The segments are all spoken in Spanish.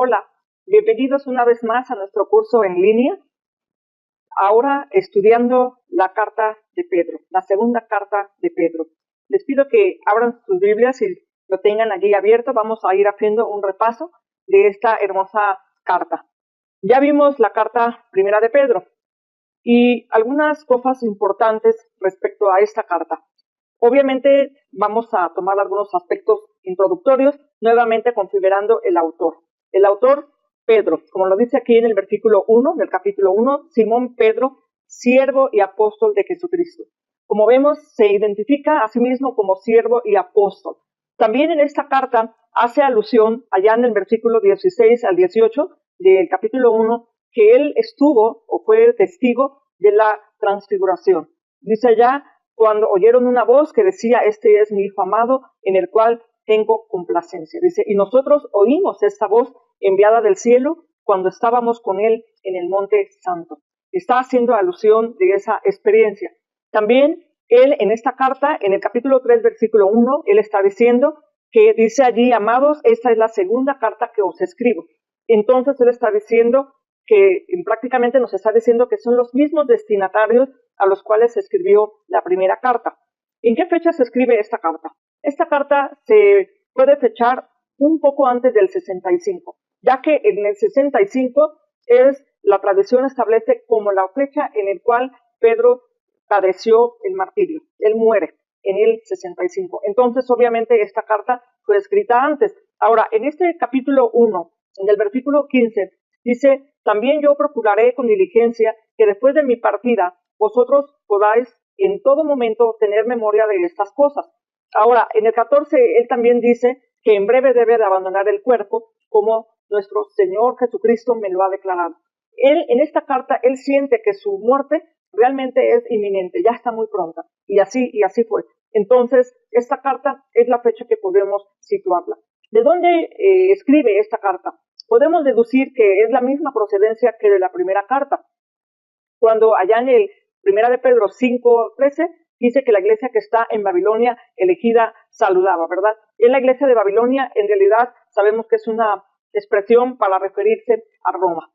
Hola, bienvenidos una vez más a nuestro curso en línea. Ahora estudiando la carta de Pedro, la segunda carta de Pedro. Les pido que abran sus Biblias y lo tengan allí abierto. Vamos a ir haciendo un repaso de esta hermosa carta. Ya vimos la carta primera de Pedro y algunas cosas importantes respecto a esta carta. Obviamente vamos a tomar algunos aspectos introductorios, nuevamente considerando el autor. El autor, Pedro, como lo dice aquí en el versículo 1 del capítulo 1, Simón Pedro, siervo y apóstol de Jesucristo. Como vemos, se identifica a sí mismo como siervo y apóstol. También en esta carta hace alusión, allá en el versículo 16 al 18 del capítulo 1, que él estuvo o fue testigo de la transfiguración. Dice allá, cuando oyeron una voz que decía, este es mi Hijo amado, en el cual tengo complacencia. Dice, y nosotros oímos esta voz enviada del cielo cuando estábamos con él en el monte santo. Está haciendo alusión de esa experiencia. También él en esta carta, en el capítulo 3, versículo 1, él está diciendo que dice allí, amados, esta es la segunda carta que os escribo. Entonces él está diciendo que prácticamente nos está diciendo que son los mismos destinatarios a los cuales se escribió la primera carta. ¿En qué fecha se escribe esta carta? Esta carta se puede fechar un poco antes del 65, ya que en el 65 es la tradición establece como la fecha en la cual Pedro padeció el martirio. Él muere en el 65. Entonces, obviamente, esta carta fue escrita antes. Ahora, en este capítulo 1, en el versículo 15, dice, también yo procuraré con diligencia que después de mi partida vosotros podáis en todo momento tener memoria de estas cosas. Ahora, en el 14, él también dice que en breve debe de abandonar el cuerpo, como nuestro Señor Jesucristo me lo ha declarado. Él, en esta carta, él siente que su muerte realmente es inminente, ya está muy pronta, y así fue. Entonces, esta carta es la fecha que podemos situarla. ¿De dónde escribe esta carta? Podemos deducir que es la misma procedencia que de la primera carta. Cuando allá en el primera de Pedro 5:13 dice que la iglesia que está en Babilonia elegida saludaba, ¿verdad? En la iglesia de Babilonia, en realidad, sabemos que es una expresión para referirse a Roma.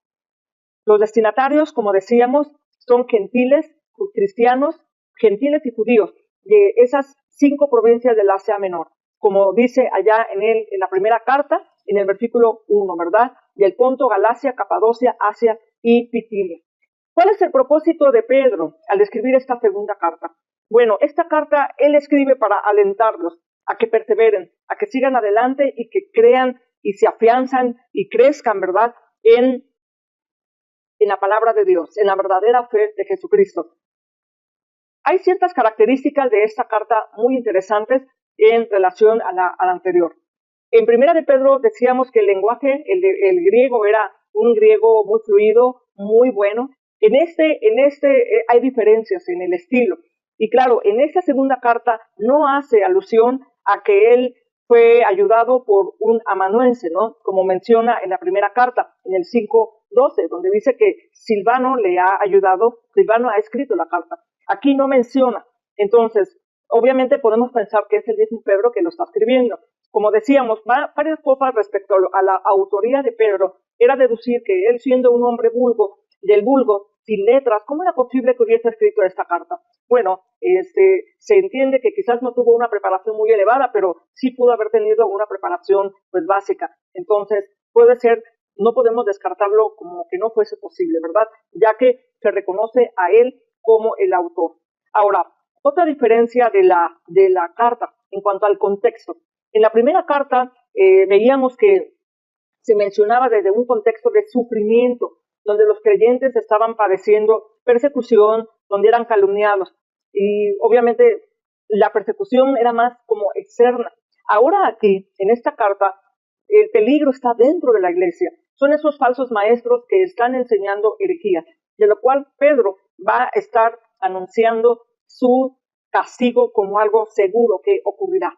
Los destinatarios, como decíamos, son gentiles, cristianos, gentiles y judíos de esas 5 provincias del Asia Menor, como dice allá en la primera carta, en el versículo 1, ¿verdad? Del Ponto, Galacia, Capadocia, Asia y Bitinia. ¿Cuál es el propósito de Pedro al escribir esta segunda carta? Bueno, esta carta él escribe para alentarlos a que perseveren, a que sigan adelante y que crean y se afianzan y crezcan, ¿verdad? En la palabra de Dios, en la verdadera fe de Jesucristo. Hay ciertas características de esta carta muy interesantes en relación a la anterior. En primera de Pedro decíamos que el lenguaje, el griego era un griego muy fluido, muy bueno. En este hay diferencias en el estilo. Y claro, en esta segunda carta no hace alusión a que él fue ayudado por un amanuense, ¿no? Como menciona en la primera carta, en el 5:12, donde dice que Silvano le ha ayudado, Silvano ha escrito la carta. Aquí no menciona. Entonces, obviamente podemos pensar que es el mismo Pedro que lo está escribiendo. Como decíamos, varias cosas respecto a la autoría de Pedro era deducir que él, siendo un hombre del vulgo, sin letras, ¿cómo era posible que hubiese escrito esta carta? Bueno, se entiende que quizás no tuvo una preparación muy elevada, pero sí pudo haber tenido una preparación pues básica. Entonces, puede ser, no podemos descartarlo como que no fuese posible, ¿verdad? Ya que se reconoce a él como el autor. Ahora, otra diferencia de la carta en cuanto al contexto. En la primera carta veíamos que se mencionaba desde un contexto de sufrimiento, donde los creyentes estaban padeciendo persecución, donde eran calumniados. Y obviamente la persecución era más como externa. Ahora aquí, en esta carta, el peligro está dentro de la iglesia. Son esos falsos maestros que están enseñando herejías, de lo cual Pedro va a estar anunciando su castigo como algo seguro que ocurrirá.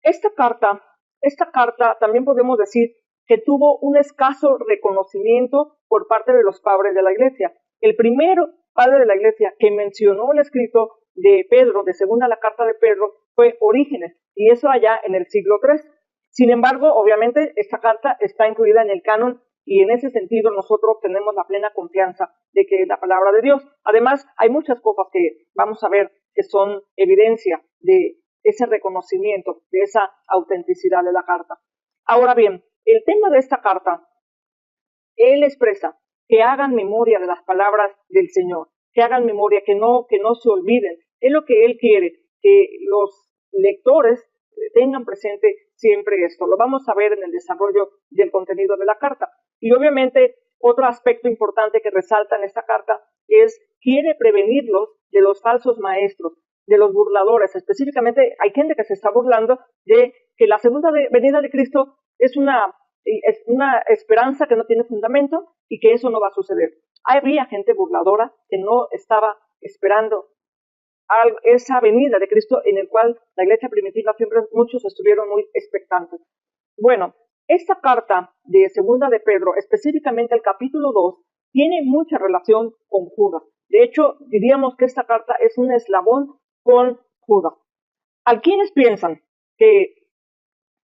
Esta carta también podemos decir que tuvo un escaso reconocimiento por parte de los padres de la iglesia. El primero padre de la iglesia que mencionó el escrito de Pedro, de segunda la carta de Pedro, fue Orígenes, y eso allá en el siglo III. Sin embargo, obviamente, esta carta está incluida en el canon y en ese sentido nosotros tenemos la plena confianza de que es la palabra de Dios. Además, hay muchas cosas que vamos a ver que son evidencia de ese reconocimiento, de esa autenticidad de la carta. Ahora bien, el tema de esta carta, él expresa que hagan memoria de las palabras del Señor, que hagan memoria, que no se olviden. Es lo que él quiere, que los lectores tengan presente siempre esto. Lo vamos a ver en el desarrollo del contenido de la carta. Y obviamente otro aspecto importante que resalta en esta carta es quiere prevenirlos de los falsos maestros, de los burladores. Específicamente hay gente que se está burlando de que la segunda venida de Cristo es una esperanza que no tiene fundamento y que eso no va a suceder. Había gente burladora que no estaba esperando esa venida de Cristo, en el cual la iglesia primitiva siempre muchos estuvieron muy expectantes. Bueno, esta carta de Segunda de Pedro, específicamente el capítulo 2, tiene mucha relación con Judas. De hecho, diríamos que esta carta es un eslabón con Judas. ¿A quienes piensan que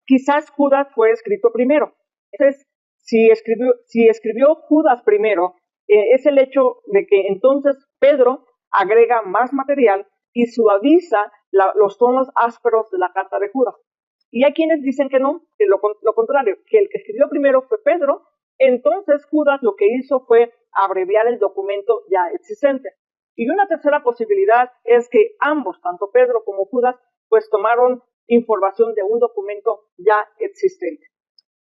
quizás Judas fue escrito primero? Entonces, si escribió Judas primero, es el hecho de que entonces Pedro agrega más material y suaviza los tonos ásperos de la carta de Judas. Y hay quienes dicen que no, que lo contrario, que el que escribió primero fue Pedro, entonces Judas lo que hizo fue abreviar el documento ya existente. Y una tercera posibilidad es que ambos, tanto Pedro como Judas, pues tomaron información de un documento ya existente.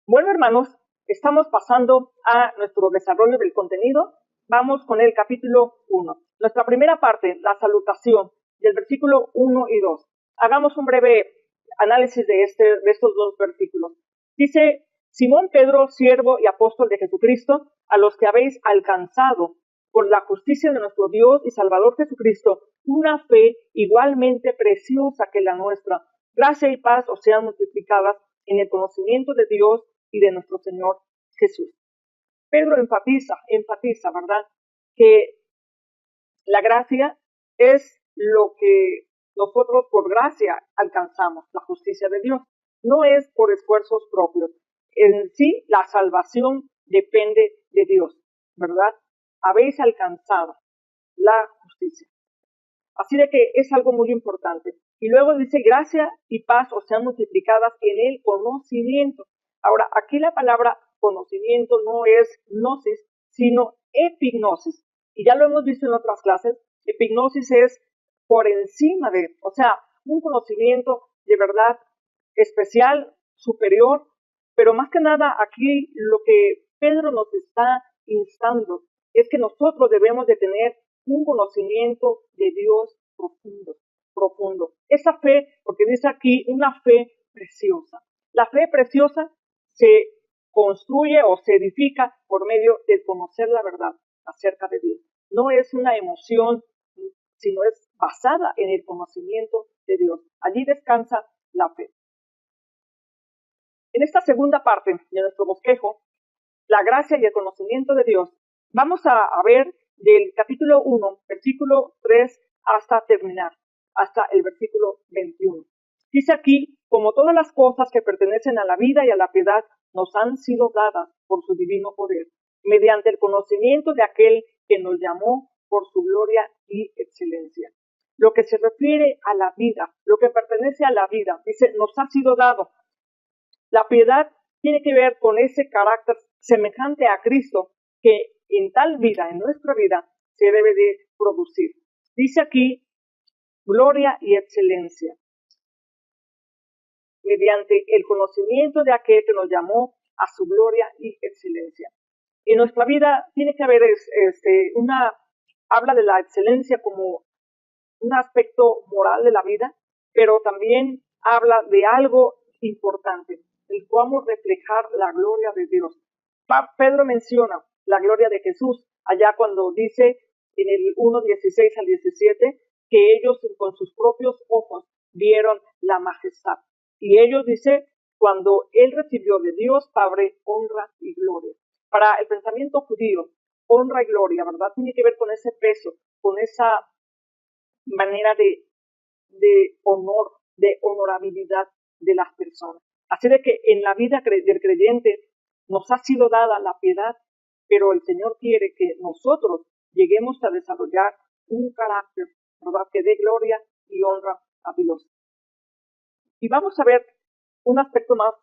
Bueno, hermanos, estamos pasando a nuestro desarrollo del contenido. Vamos con el capítulo 1. Nuestra primera parte, la salutación, del versículo 1 y 2. Hagamos un breve análisis de estos dos versículos. Dice, Simón Pedro, siervo y apóstol de Jesucristo, a los que habéis alcanzado por la justicia de nuestro Dios y Salvador Jesucristo, una fe igualmente preciosa que la nuestra. Gracia y paz os sean multiplicadas en el conocimiento de Dios y de nuestro Señor Jesús. Pedro enfatiza, ¿verdad?, que la gracia es lo que nosotros por gracia alcanzamos, la justicia de Dios. No es por esfuerzos propios. En sí, la salvación depende de Dios, ¿verdad? Habéis alcanzado la justicia. Así de que es algo muy importante. Y luego dice, gracia y paz os sean multiplicadas en el conocimiento. Ahora, aquí la palabra conocimiento no es gnosis, sino epignosis. Y ya lo hemos visto en otras clases. Epignosis es por encima de, o sea, un conocimiento de verdad especial, superior. Pero más que nada, aquí lo que Pedro nos está instando es que nosotros debemos de tener un conocimiento de Dios profundo. Esa fe, porque dice aquí una fe preciosa. La fe preciosa se construye o se edifica por medio de conocer la verdad acerca de Dios. No es una emoción, sino es basada en el conocimiento de Dios. Allí descansa la fe. En esta segunda parte de nuestro bosquejo, la gracia y el conocimiento de Dios, vamos a ver del capítulo 1, versículo 3, hasta terminar, hasta el versículo 21. Dice aquí, como todas las cosas que pertenecen a la vida y a la piedad nos han sido dadas por su divino poder, mediante el conocimiento de aquel que nos llamó por su gloria y excelencia. Lo que se refiere a la vida, lo que pertenece a la vida, dice, nos ha sido dado. La piedad tiene que ver con ese carácter semejante a Cristo que en tal vida, en nuestra vida, se debe de producir. Dice aquí, gloria y excelencia, mediante el conocimiento de aquel que nos llamó a su gloria y excelencia. En nuestra vida tiene que haber habla de la excelencia como un aspecto moral de la vida, pero también habla de algo importante, el cómo reflejar la gloria de Dios. Pedro menciona la gloria de Jesús allá cuando dice en el 1:16 al 17 que ellos con sus propios ojos vieron la majestad. Y ellos, dice, cuando él recibió de Dios Padre honra y gloria. Para el pensamiento judío, honra y gloria, ¿verdad? Tiene que ver con ese peso, con esa manera de honor, de honorabilidad de las personas. Así de que en la vida del creyente nos ha sido dada la piedad, pero el Señor quiere que nosotros lleguemos a desarrollar un carácter, ¿verdad?, que dé gloria y honra a Dios. Y vamos a ver un aspecto más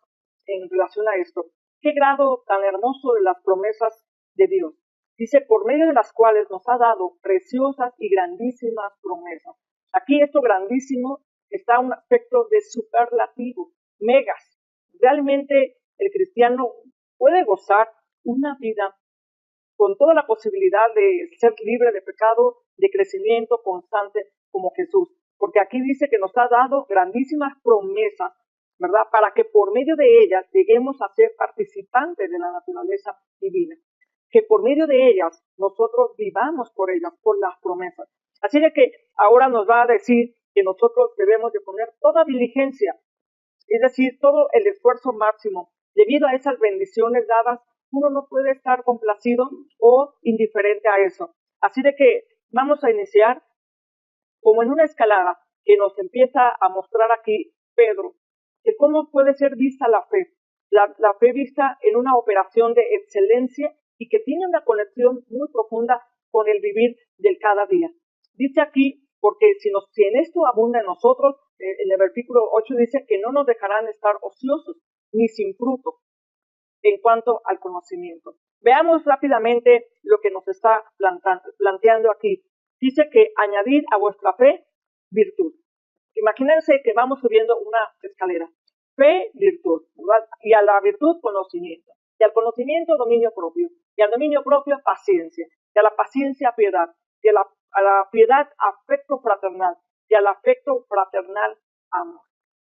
en relación a esto. Qué grado tan hermoso de las promesas de Dios. Dice, por medio de las cuales nos ha dado preciosas y grandísimas promesas. Aquí esto grandísimo está un aspecto de superlativo, megas. Realmente el cristiano puede gozar una vida con toda la posibilidad de ser libre de pecado, de crecimiento constante como Jesús. Porque aquí dice que nos ha dado grandísimas promesas, ¿verdad? Para que por medio de ellas lleguemos a ser participantes de la naturaleza divina. Que por medio de ellas nosotros vivamos por ellas, por las promesas. Así de que ahora nos va a decir que nosotros debemos de poner toda diligencia, es decir, todo el esfuerzo máximo. Debido a esas bendiciones dadas, uno no puede estar complacido o indiferente a eso. Así de que vamos a iniciar como en una escalada que nos empieza a mostrar aquí Pedro, de cómo puede ser vista la fe. La fe vista en una operación de excelencia y que tiene una conexión muy profunda con el vivir del cada día. Dice aquí, porque si en esto abunda en nosotros, en el versículo 8 dice que no nos dejarán estar ociosos ni sin fruto en cuanto al conocimiento. Veamos rápidamente lo que nos está planteando aquí. Dice que añadid a vuestra fe virtud. Imagínense que vamos subiendo una escalera. Fe, virtud, ¿verdad? Y a la virtud, conocimiento. Y al conocimiento, dominio propio. Y al dominio propio, paciencia. Y a la paciencia, piedad. Y a la piedad, afecto fraternal. Y al afecto fraternal, amor.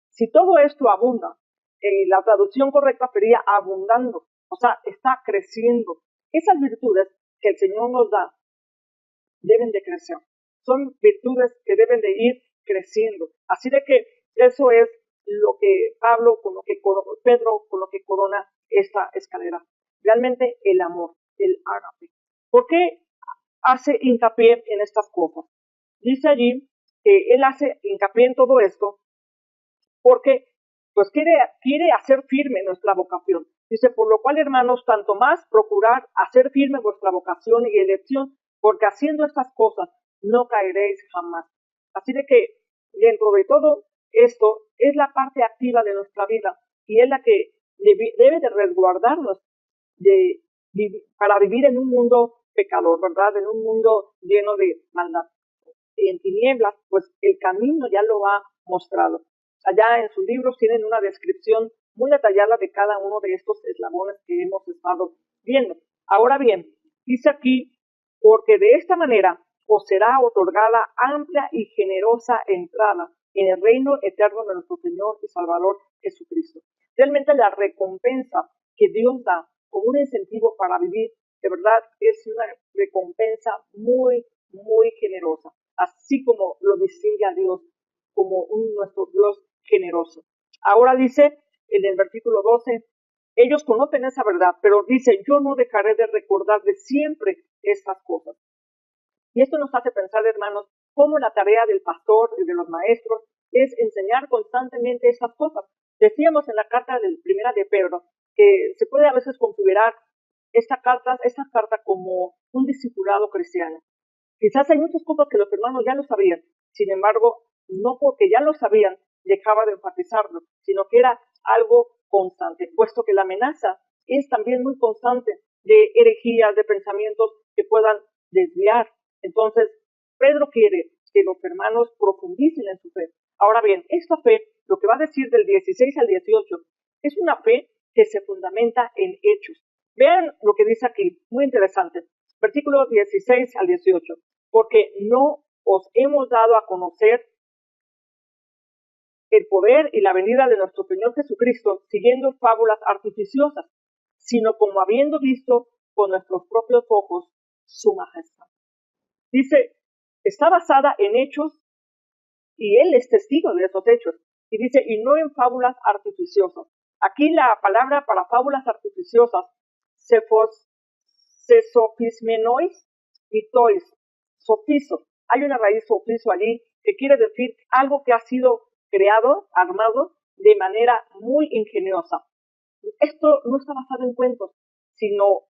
Si todo esto abunda, la traducción correcta sería abundando. O sea, está creciendo. Esas virtudes que el Señor nos da deben de crecer. Son virtudes que deben de ir creciendo. Así de que eso es lo que Pedro con lo que corona esta escalera. Realmente el amor, el ágape. ¿Por qué hace hincapié en estas cosas? Dice allí que él hace hincapié en todo esto porque pues quiere hacer firme nuestra vocación. Dice, por lo cual, hermanos, tanto más procurar hacer firme vuestra vocación y elección, porque haciendo estas cosas no caeréis jamás. Así de que dentro de todo esto es la parte activa de nuestra vida y es la que debe de resguardarnos para vivir en un mundo pecador, ¿verdad? En un mundo lleno de maldad. En tinieblas, pues el camino ya lo ha mostrado. Allá en sus libros tienen una descripción muy detallada de cada uno de estos eslabones que hemos estado viendo. Ahora bien, dice aquí, porque de esta manera os será otorgada amplia y generosa entrada en el reino eterno de nuestro Señor y Salvador Jesucristo. Realmente la recompensa que Dios da como un incentivo para vivir, de verdad es una recompensa muy, muy generosa, así como lo distingue a Dios como nuestro Dios generoso. Ahora dice en el versículo 12, ellos conocen esa verdad, pero dice, yo no dejaré de recordar de siempre estas cosas. Y esto nos hace pensar, hermanos, cómo la tarea del pastor y de los maestros es enseñar constantemente estas cosas. Decíamos en la carta primera de Pedro que se puede a veces configurar esta carta como un discipulado cristiano. Quizás hay muchas cosas que los hermanos ya lo sabían, sin embargo, no porque ya lo sabían, dejaba de enfatizarlo, sino que era algo constante, puesto que la amenaza es también muy constante de herejías, de pensamientos que puedan desviar. Entonces, Pedro quiere que los hermanos profundicen en su fe. Ahora bien, esta fe, lo que va a decir del 16 al 18, es una fe que se fundamenta en hechos. Vean lo que dice aquí, muy interesante. Versículos 16 al 18. Porque no os hemos dado a conocer el poder y la venida de nuestro Señor Jesucristo siguiendo fábulas artificiosas, sino como habiendo visto con nuestros propios ojos su majestad. Dice, está basada en hechos y Él es testigo de esos hechos. Y dice, y no en fábulas artificiosas. Aquí la palabra para fábulas artificiosas, sesofismenois y tois, sofiso. Hay una raíz sofiso allí que quiere decir algo que ha sido creado, armado, de manera muy ingeniosa. Esto no está basado en cuentos, sino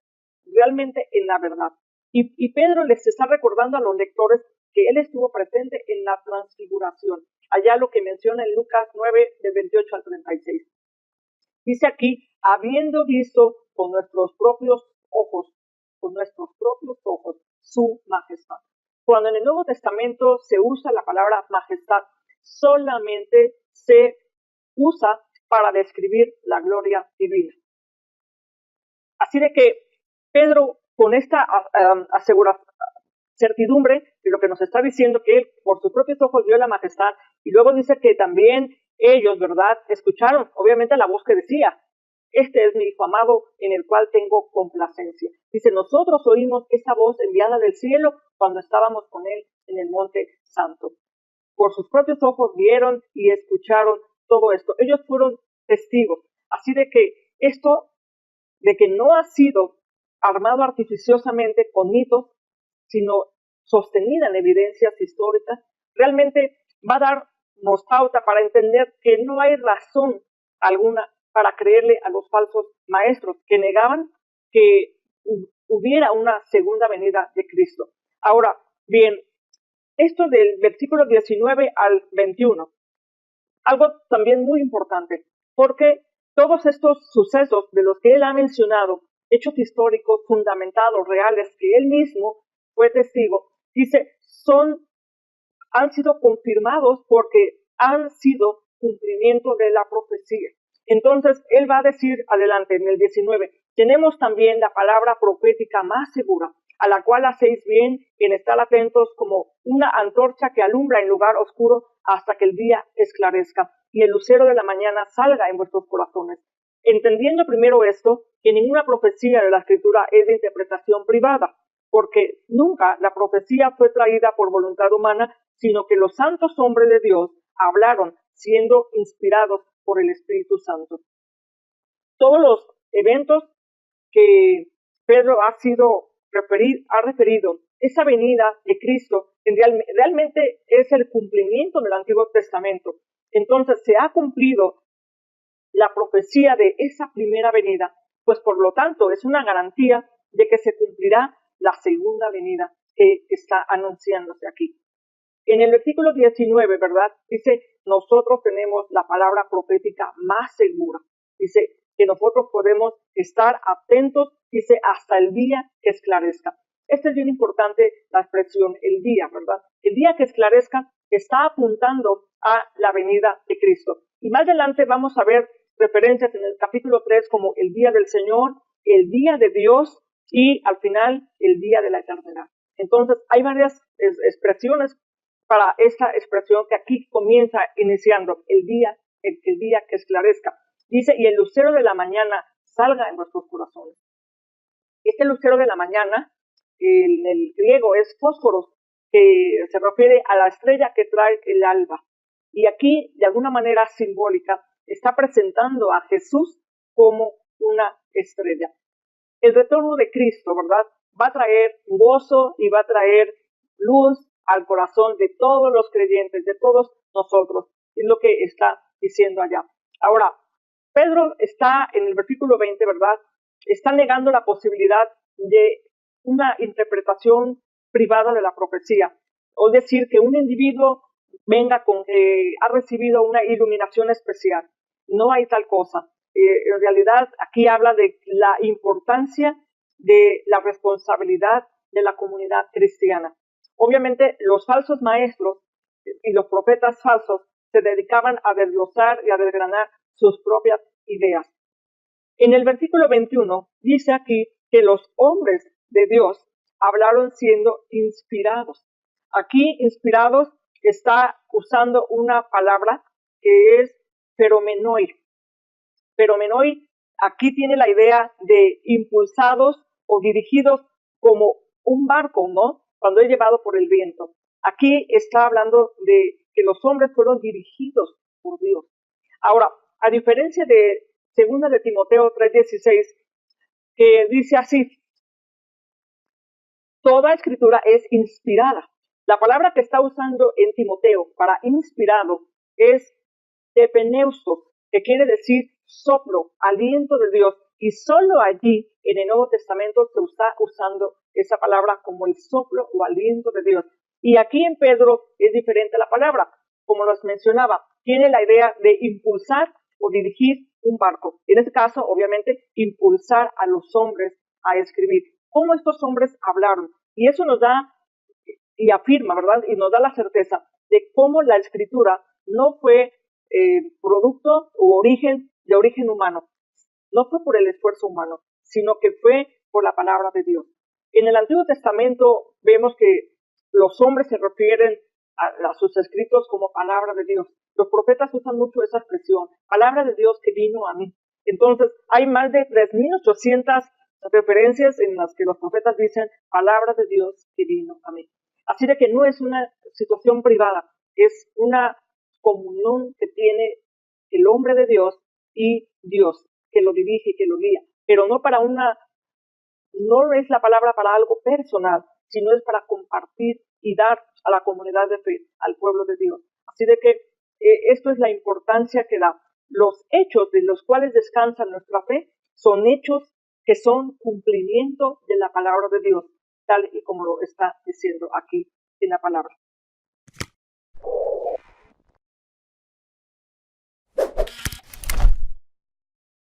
realmente en la verdad. Y Pedro les está recordando a los lectores que él estuvo presente en la transfiguración. Allá lo que menciona en Lucas 9, del 28 al 36. Dice aquí, habiendo visto con nuestros propios ojos, su majestad. Cuando en el Nuevo Testamento se usa la palabra majestad, solamente se usa para describir la gloria divina. Así de que Pedro, con esta certidumbre de lo que nos está diciendo, que él por sus propios ojos vio la majestad, y luego dice que también ellos, ¿verdad?, escucharon, obviamente, la voz que decía, este es mi hijo amado en el cual tengo complacencia. Dice, nosotros oímos esa voz enviada del cielo cuando estábamos con él en el monte santo. Por sus propios ojos vieron y escucharon todo esto. Ellos fueron testigos. Así de que esto, de que no ha sido armado artificiosamente con mitos, sino sostenida en evidencias históricas, realmente va a darnos pauta para entender que no hay razón alguna para creerle a los falsos maestros que negaban que hubiera una segunda venida de Cristo. Ahora, bien, esto del versículo 19 al 21, algo también muy importante, porque todos estos sucesos de los que él ha mencionado, hechos históricos fundamentados, reales, que él mismo fue testigo, dice, han sido confirmados porque han sido cumplimiento de la profecía. Entonces, él va a decir adelante en el 19, tenemos también la palabra profética más segura, a la cual hacéis bien en estar atentos como una antorcha que alumbra en lugar oscuro hasta que el día esclarezca y el lucero de la mañana salga en vuestros corazones. Entendiendo primero esto, que ninguna profecía de la Escritura es de interpretación privada, porque nunca la profecía fue traída por voluntad humana, sino que los santos hombres de Dios hablaron siendo inspirados por el Espíritu Santo. Todos los eventos que Pedro ha referido, esa venida de Cristo, realmente es el cumplimiento del Antiguo Testamento. Entonces se ha cumplido la profecía de esa primera venida, pues por lo tanto es una garantía de que se cumplirá la segunda venida que está anunciándose aquí. En el versículo 19, ¿verdad? Dice, nosotros tenemos la palabra profética más segura. Dice que nosotros podemos estar atentos, dice, hasta el día que esclarezca. Esta es bien importante la expresión, el día, ¿verdad? El día que esclarezca está apuntando a la venida de Cristo. Y más adelante vamos a ver referencias en el capítulo 3 como el día del Señor, el día de Dios y al final el día de la eternidad. Entonces hay varias expresiones para esta expresión que aquí comienza iniciando el día que esclarezca. Dice, y el lucero de la mañana salga en vuestros corazones. Este lucero de la mañana, en el griego es fósforos, que se refiere a la estrella que trae el alba. Y aquí, de alguna manera simbólica, está presentando a Jesús como una estrella. El retorno de Cristo, ¿verdad?, va a traer gozo y va a traer luz al corazón de todos los creyentes, de todos nosotros. Es lo que está diciendo allá. Ahora, Pedro está en el versículo 20, ¿verdad? Está negando la posibilidad de una interpretación privada de la profecía. O decir que un individuo venga con que ha recibido una iluminación especial. No hay tal cosa. En realidad, aquí habla de la importancia de la responsabilidad de la comunidad cristiana. Obviamente, los falsos maestros y los profetas falsos se dedicaban a desglosar y a desgranar sus propias ideas. En el versículo 21 dice aquí que los hombres de Dios hablaron siendo inspirados. Aquí, inspirados, está usando una palabra que es peromenoi. Peromenoi aquí tiene la idea de impulsados o dirigidos como un barco, ¿no?, cuando es llevado por el viento. Aquí está hablando de que los hombres fueron dirigidos por Dios. Ahora, a diferencia de 2 de Timoteo 3:16, que dice así, toda escritura es inspirada. La palabra que está usando en Timoteo para inspirado es epeneusos, que quiere decir soplo, aliento de Dios. Y solo allí, en el Nuevo Testamento, se está usando esa palabra como el soplo o aliento de Dios. Y aquí en Pedro es diferente la palabra. Como los mencionaba, tiene la idea de impulsar o dirigir un barco. En este caso, obviamente, impulsar a los hombres a escribir. ¿Cómo estos hombres hablaron? Y eso nos da y afirma, ¿verdad? Y nos da la certeza de cómo la escritura no fue producto o de origen humano. No fue por el esfuerzo humano, sino que fue por la palabra de Dios. En el Antiguo Testamento vemos que los hombres se refieren a sus escritos como palabra de Dios. Los profetas usan mucho esa expresión, palabra de Dios que vino a mí. Entonces, hay más de 3.800 referencias en las que los profetas dicen palabra de Dios que vino a mí. Así de que no es una situación privada, es una comunión que tiene el hombre de Dios y Dios, que lo dirige y que lo guía, pero no es la palabra para algo personal, sino es para compartir y dar a la comunidad de fe, al pueblo de Dios. Así de que esto es la importancia que da. Los hechos de los cuales descansa nuestra fe son hechos que son cumplimiento de la palabra de Dios, tal y como lo está diciendo aquí en la palabra.